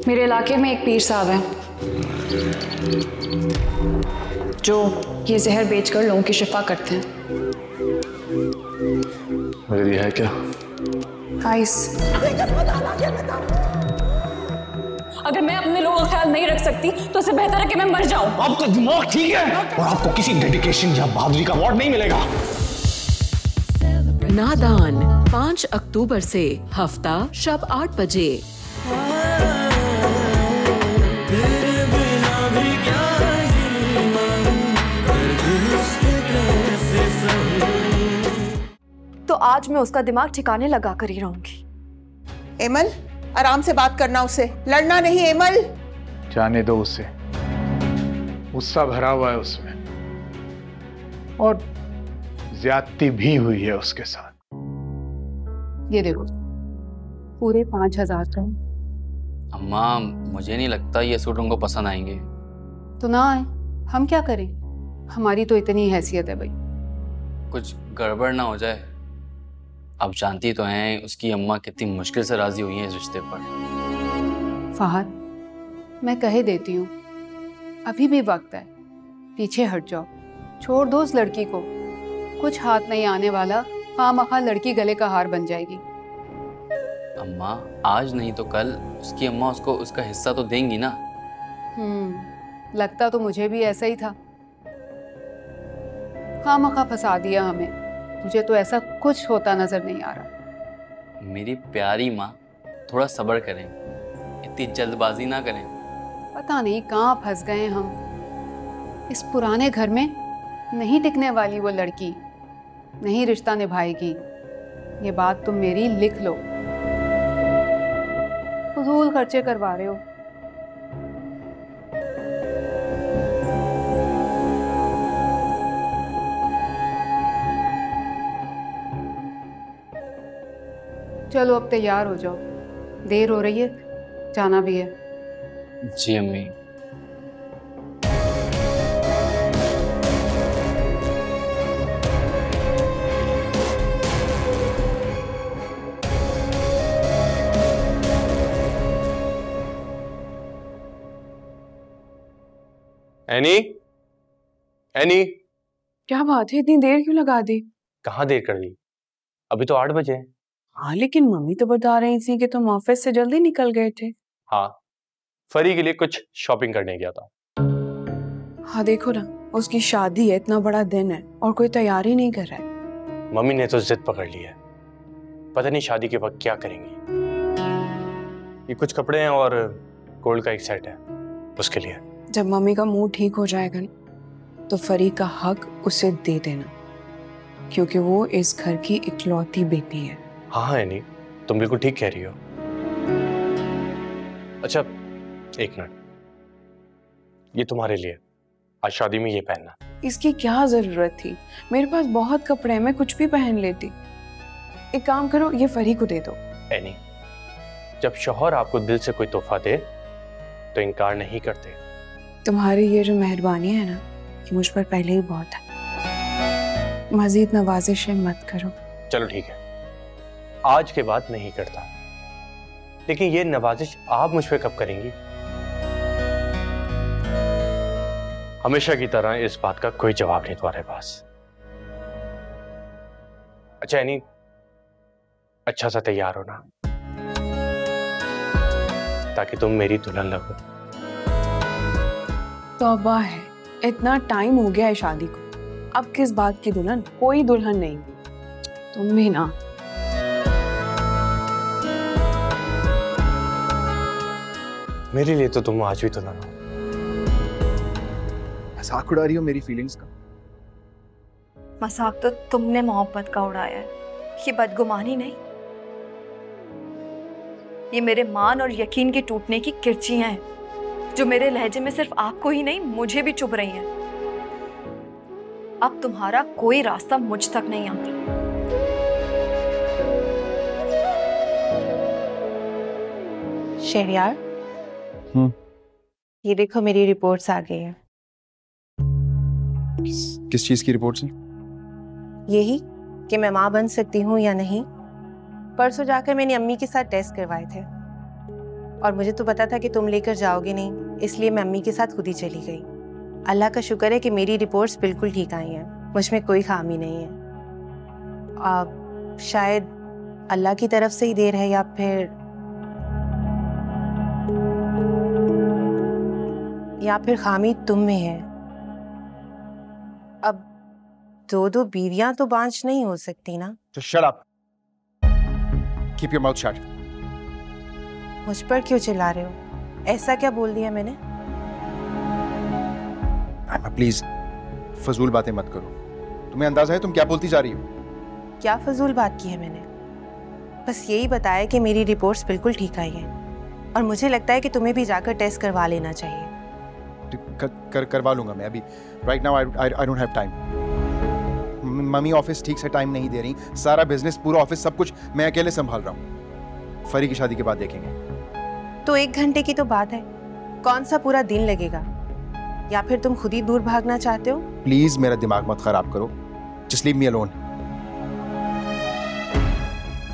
मेरे इलाके में एक पीर साहब हैं जो ये जहर बेचकर लोगों की शिफा करते हैं। मगर ये है क्या? आइस। अगर मैं अपने लोगों का ख्याल नहीं रख सकती तो इससे बेहतर है कि मैं मर जाऊं। आपका दिमाग ठीक है और आपको किसी डेडिकेशन या बहादुरी का अवार्ड नहीं मिलेगा। नादान 5 अक्टूबर से हफ्ता शब 8 बजे। तो आज मैं उसका दिमाग ठिकाने लगा कर ही रहूंगी। एमल, आराम से बात करना, उससे लड़ना नहीं। एमल, जाने दो उसे, गुस्सा भरा हुआ है उसमें और ज्यादती भी हुई है उसके साथ। ये देखो, पूरे 5,000 का। अम्मा, मुझे नहीं लगता ये सूट उनको पसंद आएंगे। तो ना आए, हम क्या करें? हमारी तो इतनी हैसियत है भाई। कुछ गड़बड़ ना हो जाए। आप जानती तो हैं उसकी अम्मा कितनी मुश्किल से राजी हुई हैं इस रिश्ते पर। फहद, मैं कह देती हूँ, अभी भी वक्त है, पीछे हट जाओ, छोड़ दो उस लड़की को। कुछ हाथ नहीं आने वाला, खामखा लड़की गले का हार बन जाएगी। अम्मा, आज नहीं तो कल उसकी अम्मा उसको उसका हिस्सा तो देंगी ना। लगता तो मुझे भी ऐसा ही था। खामखा फंसा दिया हमें। मुझे तो ऐसा कुछ होता नजर नहीं आ रहा। मेरी प्यारी माँ, थोड़ा सब्र करें, इतनी जल्दबाजी ना करें। पता नहीं कहाँ फंस गए हम। इस पुराने घर में नहीं टिकने वाली वो लड़की, नहीं रिश्ता निभाएगी। ये बात तुम मेरी लिख लो। फजूल खर्चे करवा रहे हो। चलो अब तैयार हो जाओ, देर हो रही है, जाना भी है। जी अम्मी। एनी, एनी, क्या बात है, इतनी देर क्यों लगा दी? कहाँ देर कर ली? अभी तो 8 बजे हैं। हाँ, लेकिन मम्मी तो बता रही थी कि तुम ऑफिस से जल्दी निकल गए थे। हाँ, फरी के लिए कुछ शॉपिंग करने गया था। हाँ देखो ना, उसकी शादी है, इतना बड़ा दिन है और कोई तैयारी नहीं कर रहा है। मम्मी ने तो जिद पकड़ ली है, पता नहीं शादी के वक्त क्या करेंगी। ये कुछ कपड़े हैं और गोल्ड का एक सेट है उसके लिए। जब मम्मी का मूड ठीक हो जाएगा ना, तो फरी का हक उसे दे देना, क्योंकि वो इस घर की इकलौती बेटी है। हाँ एनी, तुम बिल्कुल ठीक कह रही हो। अच्छा, एक मिनट, ये तुम्हारे लिए, आज शादी में ये पहनना। इसकी क्या जरूरत थी? मेरे पास बहुत कपड़े हैं, मैं कुछ भी पहन लेती। एक काम करो, ये फरी को दे दो। एनी, जब शौहर आपको दिल से कोई तोहफा दे तो इनकार नहीं करते। तुम्हारी ये जो मेहरबानी है ना, ये मुझ पर पहले ही बहुत है। मजीद नवाजिशें मत करो। चलो ठीक है, आज के बाद नहीं करता, लेकिन ये नवाजिश आप मुझ पे कब करेंगी? हमेशा की तरह इस बात का कोई जवाब नहीं तुम्हारे पास। अच्छा एनी, अच्छा सा तैयार हो ना, ताकि तुम मेरी दुल्हन लगो। तौबा है, इतना टाइम हो गया है शादी को, अब किस बात की दुल्हन? कोई दुल्हन नहीं। तुम भी ना। मेरे लिए तो तुम आज भी दुल्हन हो। मजाक उड़ा रही हो मेरी फीलिंग्स का? मजाक तो तुमने मोहब्बत का उड़ाया है, ये बदगुमानी नहीं। ये मेरे मान और यकीन के टूटने की किरचियां हैं, जो मेरे लहजे में सिर्फ आपको ही नहीं मुझे भी चुभ रही हैं। अब तुम्हारा कोई रास्ता मुझ तक नहीं आता। शहरयार, ये देखो मेरी रिपोर्ट्स आ गई है। किस चीज की रिपोर्ट्स हैं? यही कि मैं माँ बन सकती हूँ या नहीं, परसों जाकर मैंने अम्मी के साथ टेस्ट करवाए थे और मुझे तो पता था कि तुम लेकर जाओगे नहीं, इसलिए मैं अम्मी के साथ खुद ही चली गई। अल्लाह का शुक्र है कि मेरी रिपोर्ट्स बिल्कुल ठीक आई हैं, मुझ में कोई खामी नहीं है। शायद अल्लाह की तरफ से ही देर है या फिर खामी तुम में है। अब दो दो बीवियां तो बांझ नहीं हो सकती ना। Just shut up. Keep your mouth shut. मुझ पर क्यों चिल्ला रहे हो? ऐसा क्या बोल दिया मैंने? प्लीज फजूल बातें मत करो। तुम्हें अंदाजा है तुम क्या बोलती जा रही हो? क्या फजूल बात की है मैंने? बस यही बताया कि मेरी रिपोर्ट्स बिल्कुल ठीक आई हैं और मुझे लगता है कि तुम्हें भी जाकर टेस्ट करवा लेना चाहिए। करवा लूंगा मैं अभी। Right now I don't have time. Mummy office ठीक से टाइम नहीं दे रही, सारा बिजनेस, पूरा ऑफिस, सब कुछ मैं अकेले संभाल रहा हूँ। फरी की शादी के बाद देखेंगे। तो 1 घंटे की तो बात है, कौन सा पूरा दिन लगेगा? या फिर तुम खुद ही दूर भागना चाहते हो? प्लीज मेरा दिमाग मत खराब करो। Just leave me alone.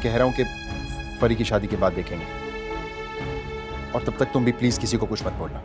कह रहा हूँ कि फरी की शादी के बाद देखेंगे और तब तक तुम भी प्लीज किसी को कुछ मत बोलना।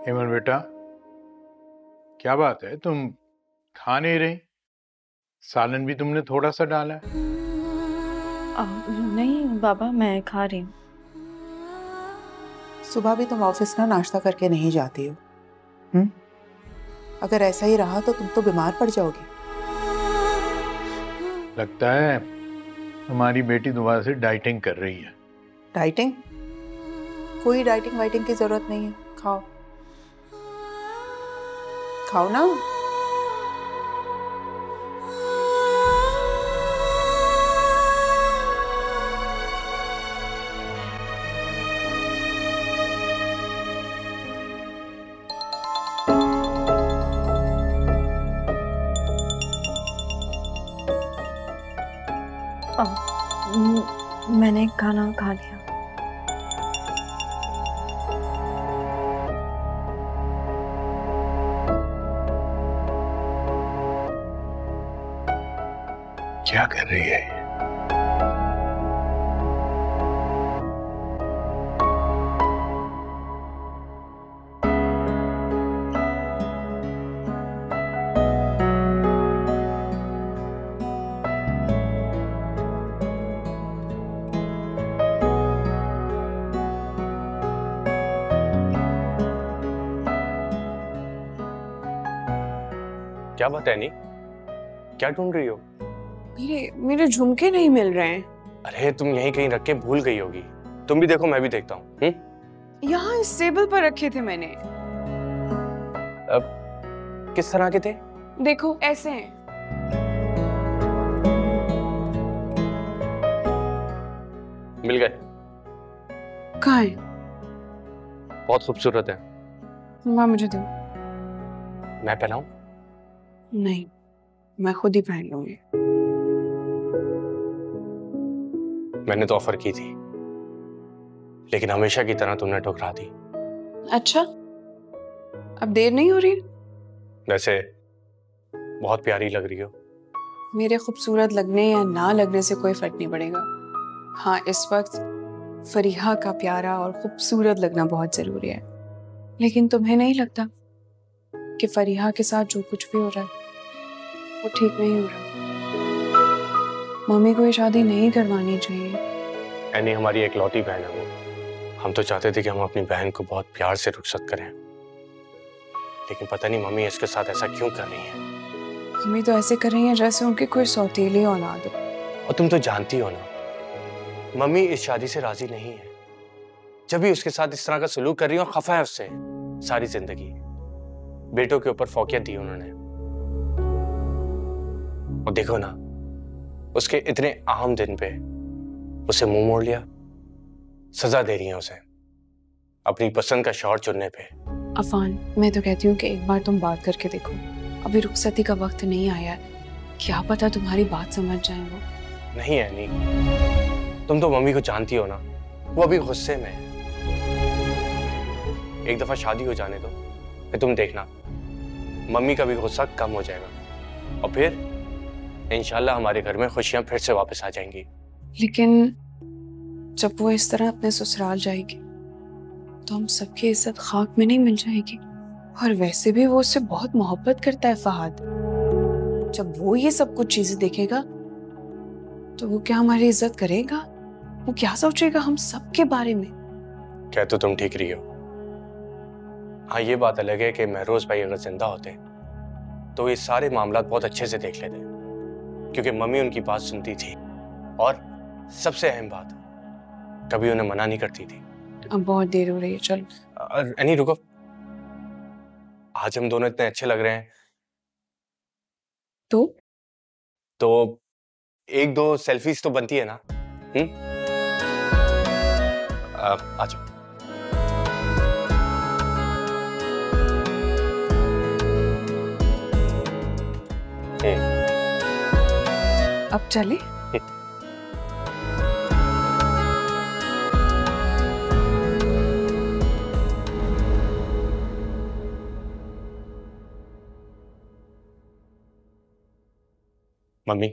हेमल बेटा, क्या बात है, तुम खा नहीं रही? सालन भी तुमने थोड़ा सा डाला है। नहीं बाबा, मैं खा रही हूँ। सुबह भी तुम ऑफिस ना नाश्ता करके नहीं जाती हो। अगर ऐसा ही रहा तो तुम तो बीमार पड़ जाओगी। लगता है हमारी बेटी दोबारा से डाइटिंग कर रही है। डाइटिंग? कोई डाइटिंग वाइटिंग की जरूरत नहीं है। खाओ खाओ ना। मैंने खाना खा लिया। क्या कर रही है ये? क्या बात है नी? क्या ढूंढ रही हो? मेरे झुमके नहीं मिल रहे हैं। अरे तुम यहीं कहीं रख के भूल गई होगी। तुम भी देखो, मैं भी देखता हूँ। यहाँ इस टेबल पर रखे थे मैंने। अब किस तरह के थे? देखो ऐसे हैं। मिल गए। कहाँ है? बहुत खूबसूरत है। वहाँ मुझे दो। मैं पहनाऊं? नहीं, मैं खुद ही पहन लूंगी। मैंने तो ऑफर की थी, लेकिन हमेशा की तरह तुमने ठुकरा दी। अच्छा, अब देर नहीं हो रही? वैसे बहुत प्यारी लग रही हो। मेरे खूबसूरत लगने या ना लगने से कोई फर्क नहीं पड़ेगा। हाँ, इस वक्त फरीहा का प्यारा और खूबसूरत लगना बहुत जरूरी है। लेकिन तुम्हें नहीं लगता कि फरीहा के साथ जो कुछ भी हो रहा है वो ठीक नहीं हो रहा? मम्मी को ये शादी नहीं करवानी चाहिए। एनी हमारी एकलौती बहन है वो। हम तो चाहते थे कि हम अपनी बहन को बहुत प्यार से रुखसत करें, लेकिन पता नहीं मम्मी इसके साथ ऐसा क्यों कर रही है। मम्मी तो ऐसे कर रही है जैसे उनकी कोई सौतेली औलाद हो। और तुम तो जानती हो ना, मम्मी इस शादी से राजी नहीं है। जब भी उसके साथ इस तरह का सलूक कर रही है और खफा है उससे सारी जिंदगी। बेटों के ऊपर फौकियत दी उन्होंने, और देखो ना, उसके इतने अहम दिन पे उसे मुंह मोड़ लिया। सजा दे रही है उसे अपनी पसंद का शौहर चुनने पे। अफान, मैं तो कहती हूँ कि एक बार तुम बात करके देखो। अभी रुखसती का वक्त नहीं आया है, क्या पता तुम्हारी बात समझ जाए वो। नहीं एनी, तुम तो मम्मी को जानती हो ना, वो अभी गुस्से में है। एक दफा शादी हो जाने दो, फिर तुम देखना मम्मी का भी गुस्सा कम हो जाएगा और फिर इंशाल्लाह हमारे घर में खुशियां फिर से वापस आ जाएंगी। लेकिन जब वो इस तरह अपने ससुराल जाएगी तो हम सबकी इज्जत खाक में नहीं मिल जाएगी। और वैसे भी वो उससे बहुत मोहब्बत करता है फहद। जब वो ये सब कुछ चीजें देखेगा तो वो क्या हमारी इज्जत करेगा? वो क्या सोचेगा हम सब के बारे में? क्या तो तुम ठीक रही हो। हाँ, ये बात अलग है कि महरोज भाई अगर जिंदा होते तो ये सारे मामला बहुत अच्छे से देख लेते, क्योंकि मम्मी उनकी बात सुनती थी और सबसे अहम बात, कभी उन्हें मना नहीं करती थी। अब बहुत देर हो रही है, चलो। एनी रुको, आज हम दोनों इतने अच्छे लग रहे हैं तो एक दो सेल्फीज तो बनती है ना। आ जाओ। अब चले? मम्मी,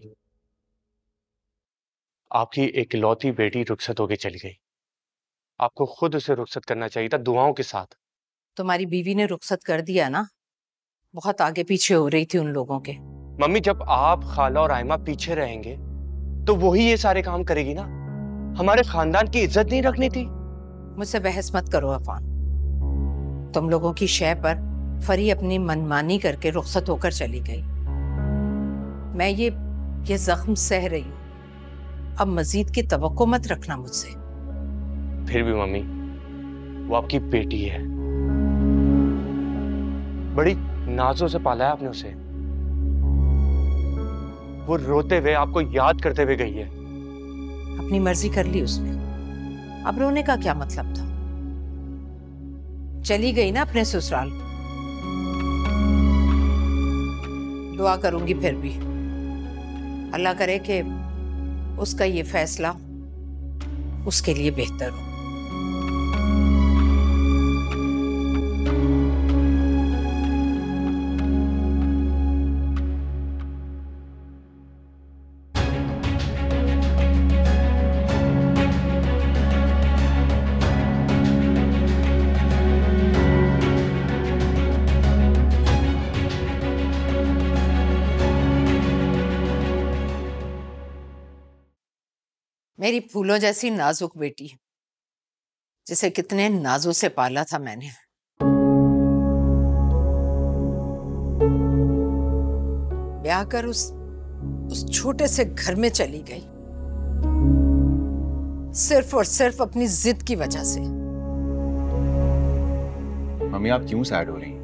आपकी इकलौती बेटी रुखसत होके चली गई। आपको खुद उसे रुखसत करना चाहिए था, दुआओं के साथ। तुम्हारी बीवी ने रुखसत कर दिया ना, बहुत आगे पीछे हो रही थी उन लोगों के। मम्मी, जब आप, खाला और आयमा पीछे रहेंगे तो वही ये सारे काम करेगी ना। हमारे खानदान की इज्जत नहीं रखनी थी। मुझसे बहस मत करो अफान। तुम लोगों की शय पर फरी अपनी मनमानी करके रुखसत होकर चली गई। मैं ये जख्म सह रही हूं। अब मजीद की तवक्को मत रखना मुझसे। फिर भी मम्मी, वो आपकी बेटी है, बड़ी नाजों से पाला है आपने उसे। वो रोते हुए आपको याद करते हुए गई है। अपनी मर्जी कर ली उसने, अब रोने का क्या मतलब था? चली गई ना अपने ससुराल। दुआ करूंगी फिर भी, अल्लाह करे कि उसका ये फैसला उसके लिए बेहतर हो। मेरी फूलों जैसी नाजुक बेटी, जिसे कितने नाजों से पाला था मैंने। ब्याह कर उस छोटे से घर में चली गई, सिर्फ और सिर्फ अपनी जिद की वजह से। मम्मी, आप क्यों सैड हो रही हैं?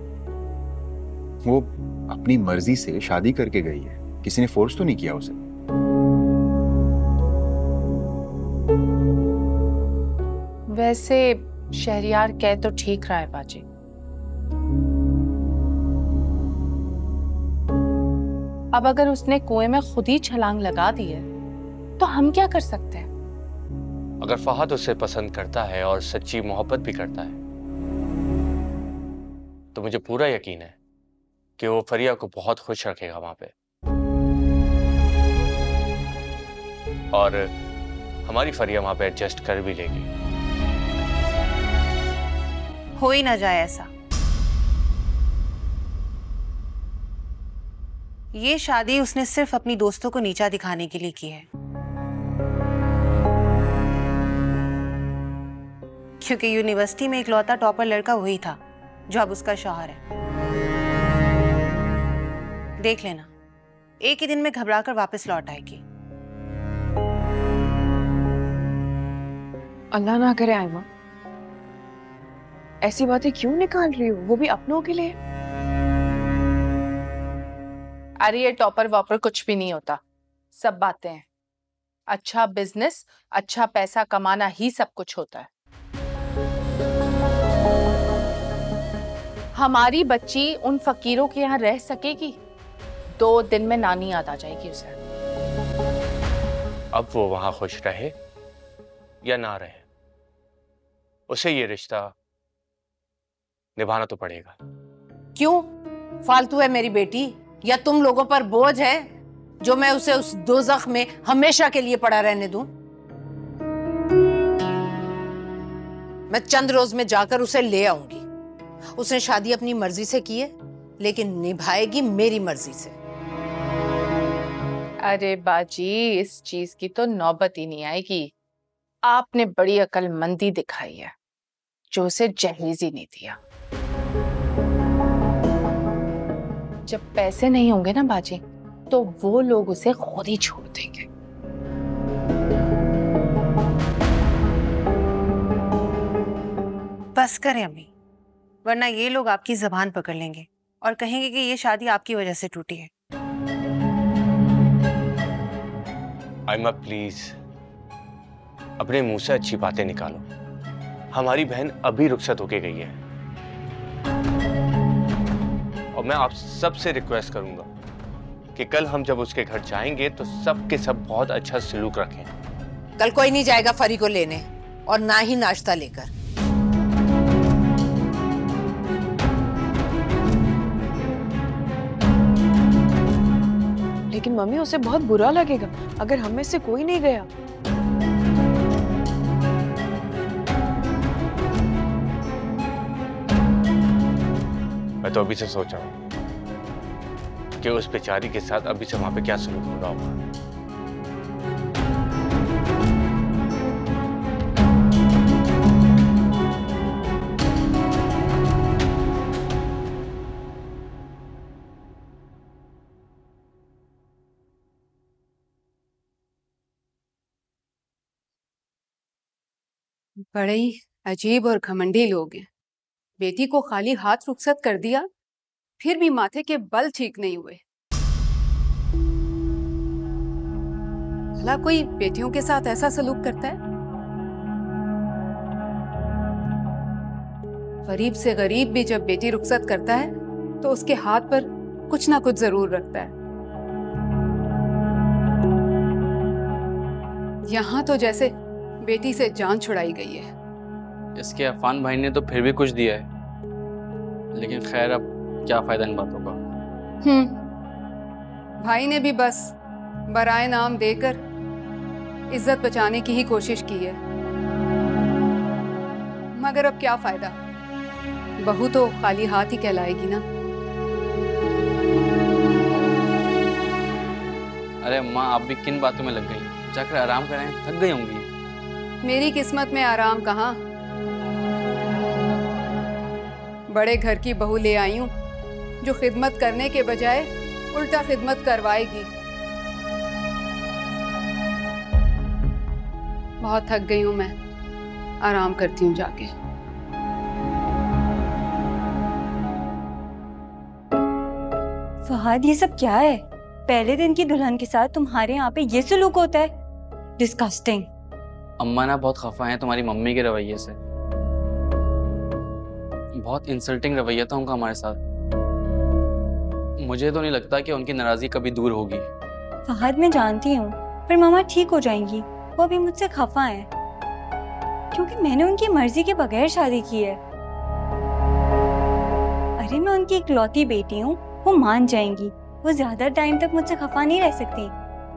वो अपनी मर्जी से शादी करके गई है, किसी ने फोर्स तो नहीं किया उसे। वैसे शहरियार कह तो ठीक रहा है बाजी। अब अगर उसने कुएं में खुद ही छलांग लगा दी है तो हम क्या कर सकते हैं? अगर फहद उसे पसंद करता है और सच्ची मोहब्बत भी करता है तो मुझे पूरा यकीन है कि वो फरिया को बहुत खुश रखेगा वहां पे, और हमारी फरिया वहां पे एडजस्ट कर भी लेगी। हो ही ना जाए ऐसा। ये शादी उसने सिर्फ अपनी दोस्तों को नीचा दिखाने के लिए की है, क्योंकि यूनिवर्सिटी में इकलौता टॉपर लड़का वही था जो अब उसका शौहर है। देख लेना, एक ही दिन में घबराकर वापस लौट आएगी। अल्लाह ना करे आयमा, ऐसी बातें क्यों निकाल रही हो, वो भी अपनों के लिए। अरे ये टॉपर वॉपर कुछ भी नहीं होता, सब बातें हैं। अच्छा बिजनेस, अच्छा पैसा कमाना ही सब कुछ होता है। हमारी बच्ची उन फकीरों के यहाँ रह सकेगी? 2 दिन में नानी याद आ जाएगी उसे। अब वो वहां खुश रहे या ना रहे, उसे ये रिश्ता निभाना तो पड़ेगा। क्यों? फालतू है मेरी बेटी या तुम लोगों पर बोझ है जो मैं उसे उस दोज़ख में हमेशा के लिए पड़ा रहने दूं? मैं चंद रोज में जाकर उसे ले आऊंगी। उसने शादी अपनी मर्जी से की है, लेकिन निभाएगी मेरी मर्जी से। अरे बाजी, इस चीज की तो नौबत ही नहीं आएगी। आपने बड़ी अक्लमंदी दिखाई है जो उसे जहेज ही नहीं दिया। जब पैसे नहीं होंगे ना बाजी, तो वो लोग उसे खुद ही छोड़ देंगे। बस करें अम्मी, वरना ये लोग आपकी जबान पकड़ लेंगे और कहेंगे कि ये शादी आपकी वजह से टूटी है। आइमा प्लीज, अपने मुंह से अच्छी बातें निकालो। हमारी बहन अभी रुखसत होके गई है, और मैं आप सबसे रिक्वेस्ट करूंगा कि कल हम जब उसके घर जाएंगे तो सब के सब बहुत अच्छा सलूक रखें। कल कोई नहीं जाएगा फरी को लेने, और ना ही नाश्ता लेकर। लेकिन मम्मी, उसे बहुत बुरा लगेगा अगर हम में से कोई नहीं गया। मैं तो अभी से सोच रहा हूं कि उस बेचारी के साथ अभी से वहां पे क्या सलूक हो रहा होगा। बड़े ही अजीब और घमंडी लोग हैं। बेटी को खाली हाथ रुखसत कर दिया, फिर भी माथे के बल ठीक नहीं हुए। भला कोई बेटियों के साथ ऐसा सलूक करता है? गरीब से गरीब भी जब बेटी रुखसत करता है तो उसके हाथ पर कुछ ना कुछ जरूर रखता है। यहाँ तो जैसे बेटी से जान छुड़ाई गई है। इसके अफान भाई ने तो फिर भी कुछ दिया है, लेकिन खैर अब क्या फायदा इन बातों का। भाई ने भी बस बराए नाम देकर इज्जत बचाने की ही कोशिश की है, मगर अब क्या फायदा, बहू तो खाली हाथ ही कहलाएगी ना। अरे अम्मा, आप भी किन बातों में लग गई? जाकर आराम करें, थक गई होंगी। मेरी किस्मत में आराम कहाँ। बड़े घर की बहू ले आई हूं जो खिदमत करने के बजाय उल्टा खिदमत करवाएगी। बहुत थक गई हूं मैं, आराम करती हूँ जाके। फहाद, ये सब क्या है? पहले दिन की दुल्हन के साथ तुम्हारे यहाँ पे ये सलूक होता है? डिस्कस्टिंग। अम्मा ना बहुत खफा हैं तुम्हारी मम्मी के रवैये से। बहुत इंसल्टिंग रवैया था उनका हमारे साथ। मुझे तो नहीं लगता कि उनकी नाराजगी कभी दूर होगी। फहद, मैं जानती हूँ, पर मामा ठीक हो जाएंगी। वो अभी मुझसे खफा है क्योंकि मैंने उनकी मर्जी के बगैर शादी की है। अरे अरे मैं उनकी इकलौती बेटी हूँ, वो मान जाएंगी। वो ज्यादा टाइम तक मुझसे खफा नहीं रह सकती।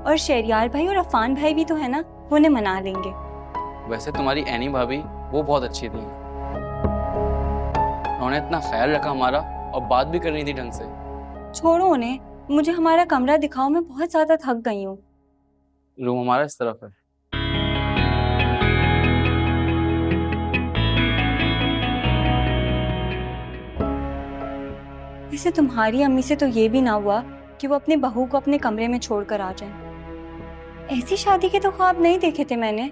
और शहरियार भाई और अफान भाई भी तो है ना, वो उन्हें मना लेंगे। वैसे तुम्हारी एनी भाभी वो बहुत अच्छी थी, उन्होंने इतना ख्याल रखा हमारा और बात भी कर रही थी ढंग से। छोड़ो उन्हें, मुझे हमारा कमरा दिखाओ, मैं बहुत ज्यादा थक गई हूँ। रूम हमारा इस तरफ है। वैसे तुम्हारी अम्मी से तो ये भी ना हुआ कि वो अपनी बहू को अपने कमरे में छोड़कर आ जाए। ऐसी शादी के तो ख्वाब नहीं देखे थे मैंने।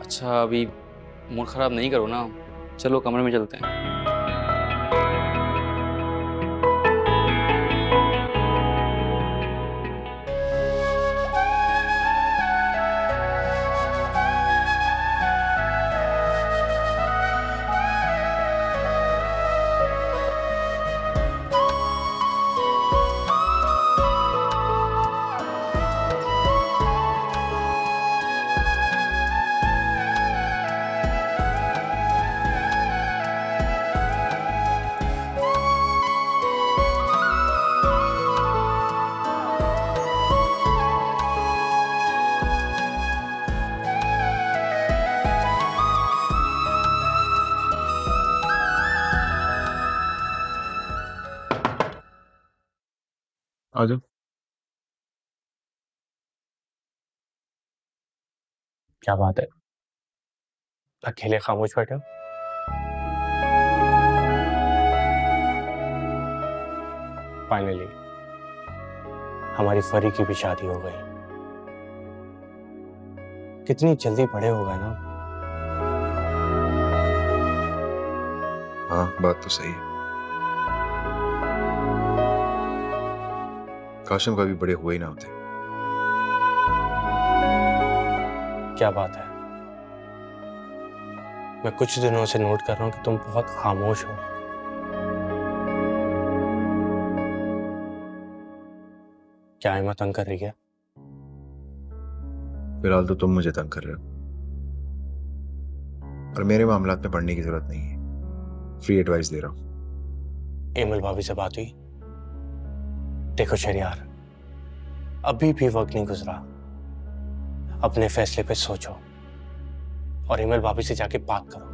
अच्छा अभी मूड खराब नहीं करो ना, चलो कमरे में चलते हैं। आ जाओ। क्या बात है, अकेले खामोश बैठे हो? फाइनली हमारी फरी की भी शादी हो गई। कितनी जल्दी बड़े हो गए ना। हाँ बात तो सही है। काश हम कभी बड़े हुए ही ना होते। क्या बात है, मैं कुछ दिनों से नोट कर रहा हूं कि तुम बहुत खामोश हो। क्या हिम्मत तंग कर रही है? फिलहाल तो तुम मुझे तंग कर रहे हो, और मेरे मामलात में पढ़ने की जरूरत नहीं है। फ्री एडवाइस दे रहा हूं। एमल भाभी से बात हुई? देखो शहरियार, अभी भी वक्त नहीं गुजरा, अपने फैसले पे सोचो और एमल भाभी से जाके बात करो।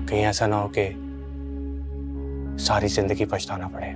कहीं ऐसा ना हो कि सारी जिंदगी पछताना पड़े।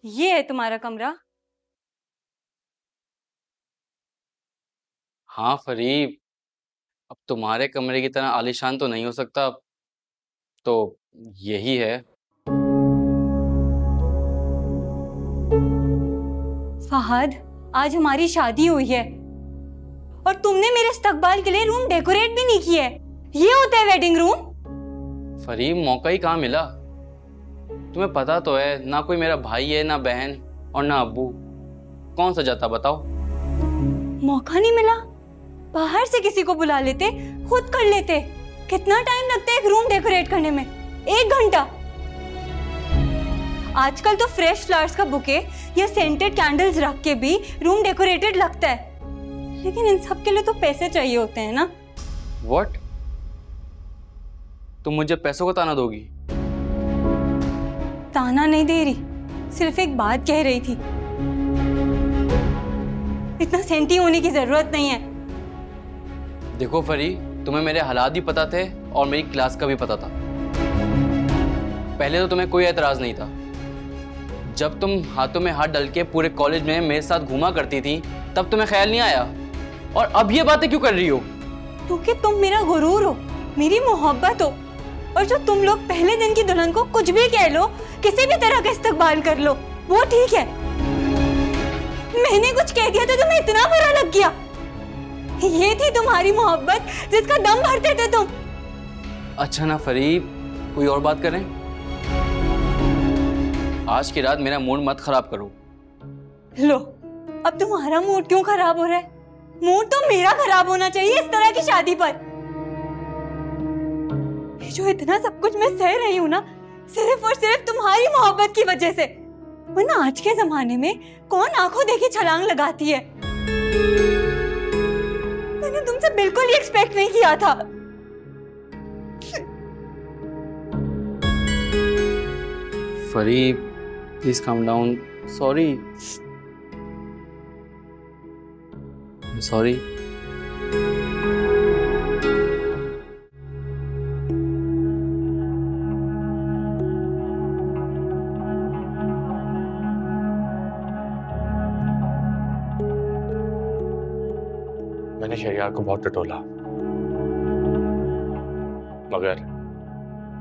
ये है तुम्हारा कमरा? हाँ फरीब, अब तुम्हारे कमरे की तरह आलीशान तो नहीं हो सकता, तो यही है। फहद, आज हमारी शादी हुई है और तुमने मेरे इस्तकबाल के लिए रूम डेकोरेट भी नहीं किया है। ये होता है वेडिंग रूम? फरीब, मौका ही कहाँ मिला? तुम्हें पता तो है, ना कोई मेरा भाई है, ना बहन और ना अब्बू। कौन सजाता बताओ? मौका नहीं मिला? बाहर से किसी को बुला लेते, खुद कर लेते। कितना टाइम लगता है एक रूम डेकोरेट करने में? 1 घंटा। आजकल तो फ्रेश फ्लावर्स का बुके या सेंटेड कैंडल्स रख के भी रूम डेकोरेटेड लगता है, लेकिन इन सब के लिए तो पैसे चाहिए होते हैं ना। What? तुम मुझे पैसों का ताना दोगी? ताना नहीं दे रही, सिर्फ एक बात कह रही थी। इतना सेंटी होने की जरूरत नहीं है। देखो फरी, तुम्हें मेरे हालात भी पता थे और मेरी क्लास का भी पता था। पहले तो तुम्हें कोई एतराज नहीं था। जब तुम हाथों में हाथ डाल के पूरे कॉलेज में मेरे साथ घूमा करती थी, तब तुम्हें ख्याल नहीं आया। और अब ये बातें क्यों कर रही हो? क्योंकि तुम मेरा गुरूर हो, मेरी मोहब्बत हो, और जो तुम लोग पहले दिन की दुल्हन को कुछ भी कह लो, किसी भी तरह का इस्तकबाल कर लो, वो ठीक है, मैंने कुछ कह दिया तो तुम्हें इतना बुरा लग गया? ये थी तुम्हारी मोहब्बत जिसका दम भरते थे तुम। अच्छा ना फरी, कोई और बात करें? आज की रात मेरा मूड मत खराब करो। लो, अब तुम्हारा मूड क्यों खराब हो रहा है? मूड तो मेरा खराब होना चाहिए इस तरह की शादी पर। ये जो इतना सब कुछ मैं सह रही हूँ ना, सिर्फ और सिर्फ तुम्हारी मोहब्बत की वजह से। वरना आज के जमाने में कौन आंखों देखी छलांग लगाती है? मैंने तुमसे बिल्कुल ही एक्सपेक्ट नहीं किया था। फरी, please calm down. Sorry. Sorry. मैंने शहरयार को बहुत टटोला,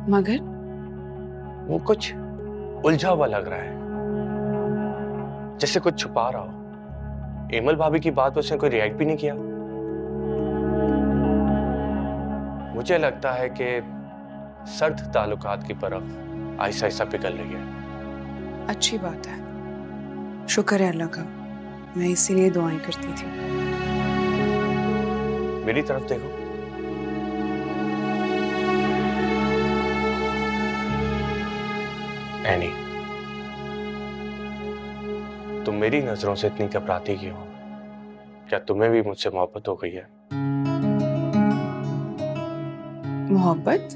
मगर वो कुछ उलझा हुआ लग रहा है, जैसे कुछ छुपा रहा हो। एमल भाभी की बात उसने कोई रिएक्ट भी नहीं किया। मुझे लगता है कि सर्द ताल्लुकात की बर्फ आहिस्ता आहिस्ता पिघल रही है। अच्छी बात है, शुक्र है अल्लाह का। मैं इसीलिए दुआएं करती थी। मेरी तरफ देखो। एनी, तुम मेरी नजरों से इतनी घबराती क्यों हो? क्या तुम्हें भी मुझसे मोहब्बत हो गई है? मोहब्बत?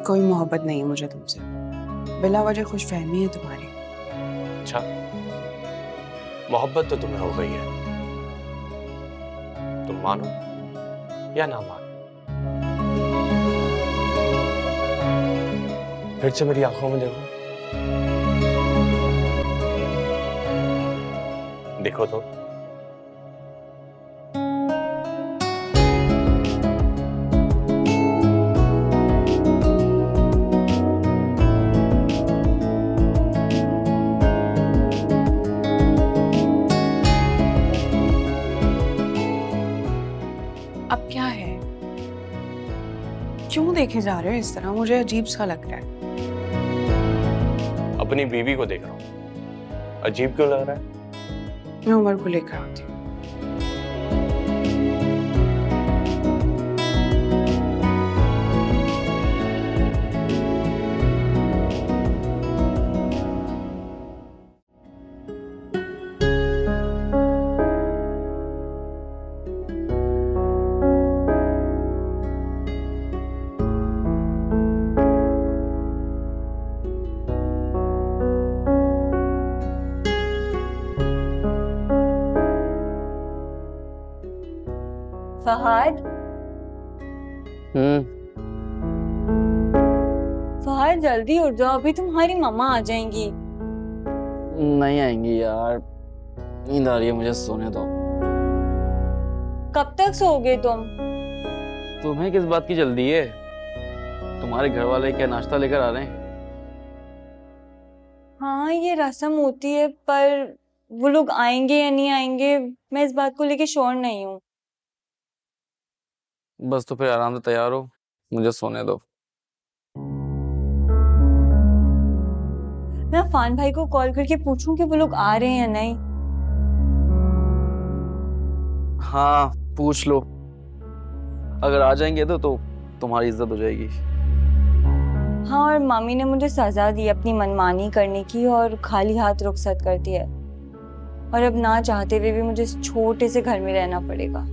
कोई मोहब्बत नहीं है मुझे तुमसे, बिला वजह खुशफहमी है तुम्हारी। अच्छा, मोहब्बत तो तुम्हें हो गई है, तुम मानो या ना मानो। फिर से मेरी आंखों में देखो, देखो तो। अब क्या है? क्यों देखे जा रहे हो इस तरह? मुझे अजीब सा लग रहा है। अपनी बीवी को देख रहा हूं, अजीब क्यों लग रहा है? मैं उमर को लेकर आती हूँ। फहद, फहद जल्दी उठ जाओ, अभी तुम्हारी मम्मा आ जाएंगी। नहीं आएंगी यार, नींद आ रही है मुझे, सोने दो। कब तक सोओगे तुम? तुम्हें किस बात की जल्दी है? तुम्हारे घर वाले क्या नाश्ता लेकर आ रहे हैं? हाँ, ये रस्म होती है, पर वो लोग आएंगे या नहीं आएंगे मैं इस बात को लेके श्योर नहीं हूँ। बस तो फिर आराम से तैयार हो, मुझे सोने दो। मैं अफान भाई को कॉल करके पूछूं कि वो लोग आ रहे हैं या नहीं। हाँ, पूछ लो। अगर आ जाएंगे तो तुम्हारी इज्जत हो जाएगी। हाँ, और मामी ने मुझे सजा दी अपनी मनमानी करने की और खाली हाथ रुखसत कर दिया, और अब ना चाहते हुए भी मुझे इस छोटे से घर में रहना पड़ेगा।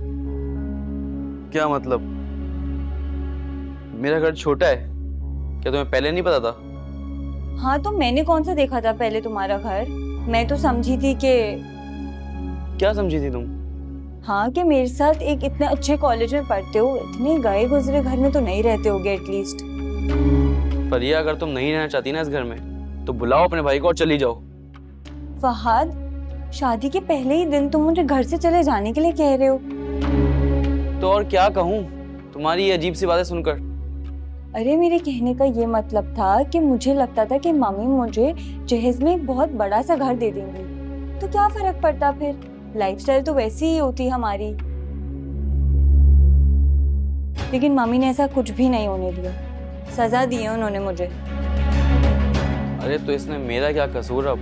क्या मतलब? मेरा घर छोटा है, क्या तुम्हें पहले नहीं पता था? हाँ, तो मैंने कौन सा देखा था पहले तुम्हारा घर? मैं तो समझी थी कि... क्या समझी थी तुम? हाँ, कि मेरे साथ एक इतने अच्छे कॉलेज में पढ़ते हो, इतने गए गुजरे घर में तो नहीं रहते होगे एटलीस्ट। पर ये अगर तुम नहीं रहना चाहती ना इस घर में, तो बुलाओ अपने भाई को और चली जाओ। फहद, शादी के पहले ही दिन तुम मुझे घर से चले जाने के लिए कह रहे हो। तो और क्या कहूँ तुम्हारी ये अजीब सी बातें सुनकर? अरे मेरे कहने का ये मतलब था कि मुझे लगता था कि मम्मी मुझे जहेज में एक बहुत बड़ा सा घर दे देंगी, तो क्या फर्क पड़ता फिर, लाइफस्टाइल तो वैसी ही होती हमारी। लेकिन मम्मी ने ऐसा कुछ भी नहीं होने दिया, सजा दी है उन्होंने मुझे। अरे तो इसमें मेरा क्या कसूर अब?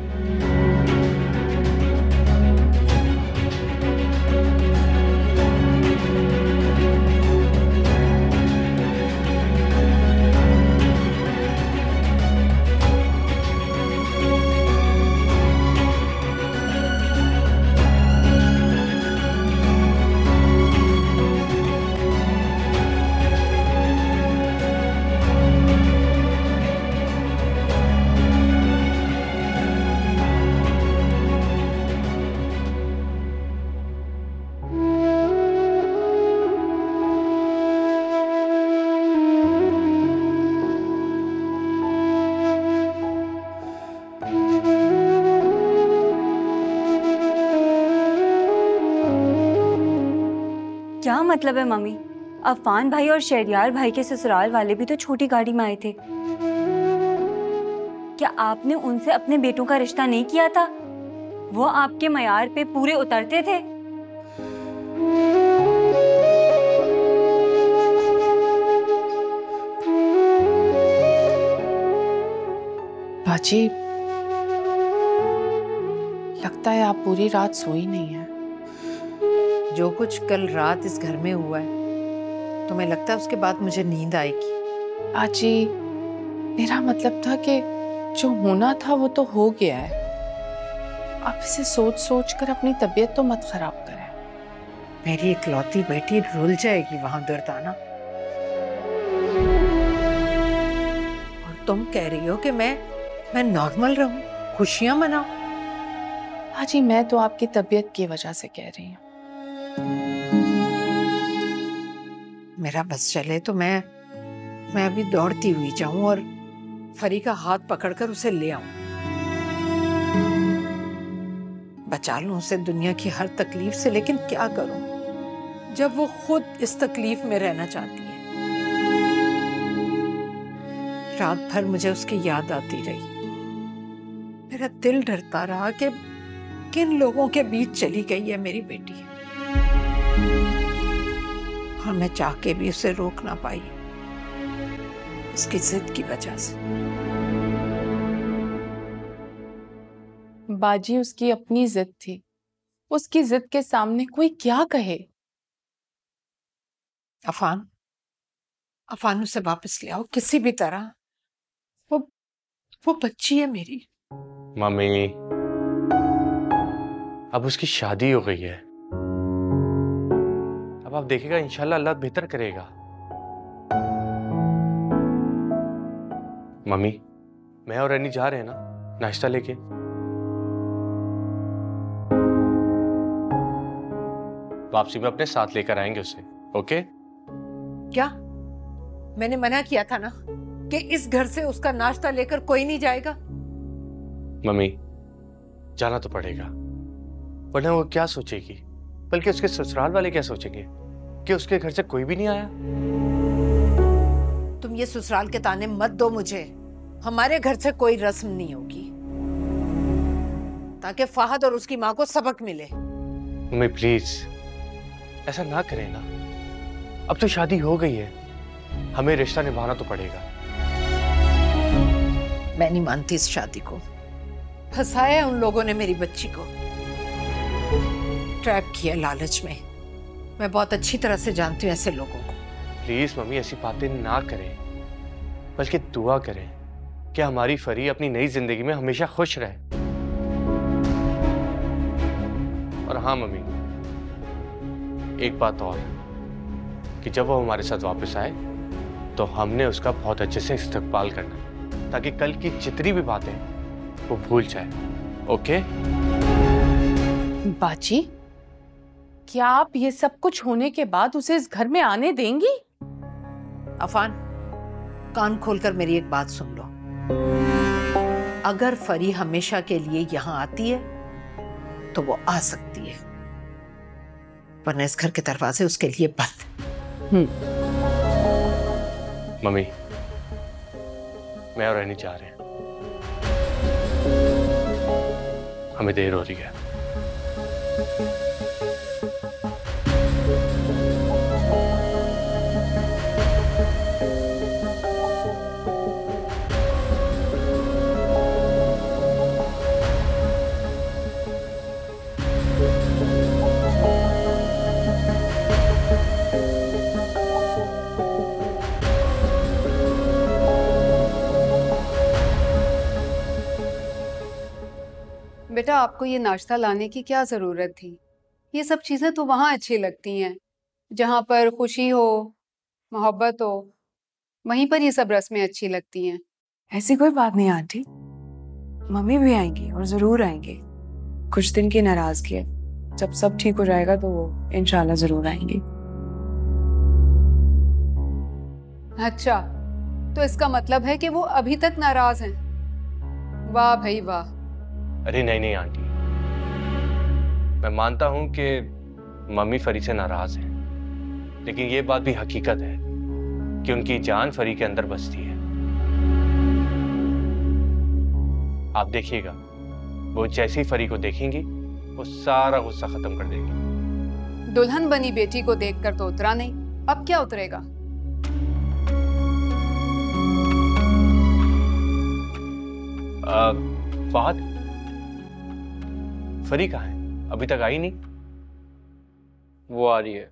क्या मतलब है मम्मी? अफान भाई और शहरियार भाई के ससुराल वाले भी तो छोटी गाड़ी में आए थे। क्या आपने उनसे अपने बेटों का रिश्ता नहीं किया था? वो आपके मयार पे पूरे उतरते थे। बाजी, लगता है आप पूरी रात सोई नहीं है। जो कुछ कल रात इस घर में हुआ है, तुम्हें लगता है उसके बाद मुझे नींद आएगी? बाजी, मेरा मतलब था कि जो होना था वो तो हो गया है। आप इसे सोच सोच कर अपनी तबीयत तो मत खराब करें। मेरी इकलौती बेटी रुल जाएगी वहां दुर्दाना। और तुम कह रही हो कि मैं नॉर्मल रहूं, खुशियां मनाऊं? बाजी, मैं तो आपकी तबीयत की वजह से कह रही हूँ। मेरा बस चले तो मैं अभी दौड़ती हुई जाऊं और फरी का हाथ पकड़कर उसे ले आऊं, बचा लूं उसे दुनिया की हर तकलीफ से। लेकिन क्या करूं जब वो खुद इस तकलीफ में रहना चाहती है। रात भर मुझे उसकी याद आती रही। मेरा दिल डरता रहा कि किन लोगों के बीच चली गई है मेरी बेटी, और मैं चाह के भी उसे रोक ना पाई उसकी जिद की वजह से। बाजी, उसकी अपनी जिद थी। उसकी जिद के सामने कोई क्या कहे? अफान उसे वापस ले आओ किसी भी तरह। वो बच्ची है मेरी। मम्मी, अब उसकी शादी हो गई है। अब आप देखिएगा, इंशाल्लाह अल्लाह बेहतर करेगा। मम्मी, मैं और रनी जा रहे हैं ना नाश्ता लेके। वापसी में अपने साथ लेकर आएंगे उसे, ओके? क्या मैंने मना किया था ना कि इस घर से उसका नाश्ता लेकर कोई नहीं जाएगा? मम्मी, जाना तो पड़ेगा, वरना वो क्या सोचेगी, बल्कि उसके ससुराल वाले क्या सोचेंगे कि उसके घर से कोई भी नहीं आया। तुम ये ससुराल के ताने मत दो मुझे। हमारे घर से कोई रस्म नहीं होगी, ताकि फहद और उसकी माँ को सबक मिले। मम्मी प्लीज ऐसा ना करें ना। अब तो शादी हो गई है, हमें रिश्ता निभाना तो पड़ेगा। मैं नहीं मानती इस शादी को। फंसाया उन लोगों ने मेरी बच्ची को, ट्रैप किया लालच में। मैं बहुत अच्छी तरह से जानती हूँ ऐसे लोगों को। प्लीज मम्मी ऐसी बातें ना करें, बल्कि दुआ करें कि हमारी फरी अपनी नई जिंदगी में हमेशा खुश रहे। और हाँ मम्मी, एक बात और, कि जब वो हमारे साथ वापस आए तो हमने उसका बहुत अच्छे से इस्तकबाल करना, ताकि कल की जितनी भी बातें वो भूल जाए, ओके? बाजी, क्या आप ये सब कुछ होने के बाद उसे इस घर में आने देंगी? अफान, कान खोलकर मेरी एक बात सुन लो। अगर फरी हमेशा के लिए यहाँ आती है तो वो आ सकती है, वरना इस घर के दरवाजे उसके लिए बंद। मम्मी, मैं और रहनी चाह रहे हैं। हमें देर हो रही है। बेटा, आपको ये नाश्ता लाने की क्या ज़रूरत थी? ये सब चीज़ें तो वहाँ अच्छी लगती हैं, जहाँ पर खुशी हो, मोहब्बत हो, वहीं पर ये सब रस्में अच्छी लगती हैं। ऐसी कोई बात नहीं आंटी, मम्मी भी आएंगी और जरूर आएंगी। कुछ दिन की नाराजगी है, जब सब ठीक हो जाएगा तो वो इंशाल्लाह जरूर आएंगी। अच्छा, तो इसका मतलब है कि वो अभी तक नाराज हैं? वाह भाई वाह। अरे नहीं नहीं आंटी, मैं मानता हूं कि मम्मी फरी से नाराज है, लेकिन ये बात भी हकीकत है कि उनकी जान फरी के अंदर बसती है। आप देखिएगा, वो जैसी फरी को देखेंगी वो सारा गुस्सा खत्म कर देगी। दुल्हन बनी बेटी को देखकर तो उतरा नहीं, अब क्या उतरेगा? फहद, फरी कहाँ है? अभी तक आई नहीं। वो आ रही है।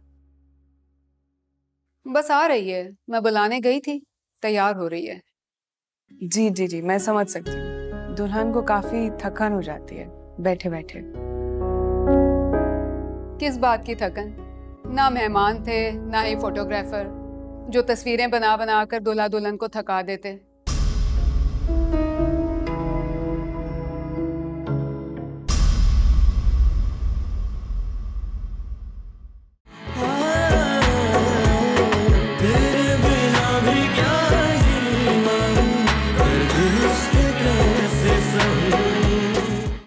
बस आ रही है, मैं बुलाने गई थी, तैयार हो रही है। जी जी जी, मैं समझ सकती हूँ, दुल्हन को काफी थकान हो जाती है बैठे बैठे। किस बात की थकन? ना मेहमान थे, ना ही फोटोग्राफर जो तस्वीरें बना बना कर दूल्हा दुल्हन को थका देते।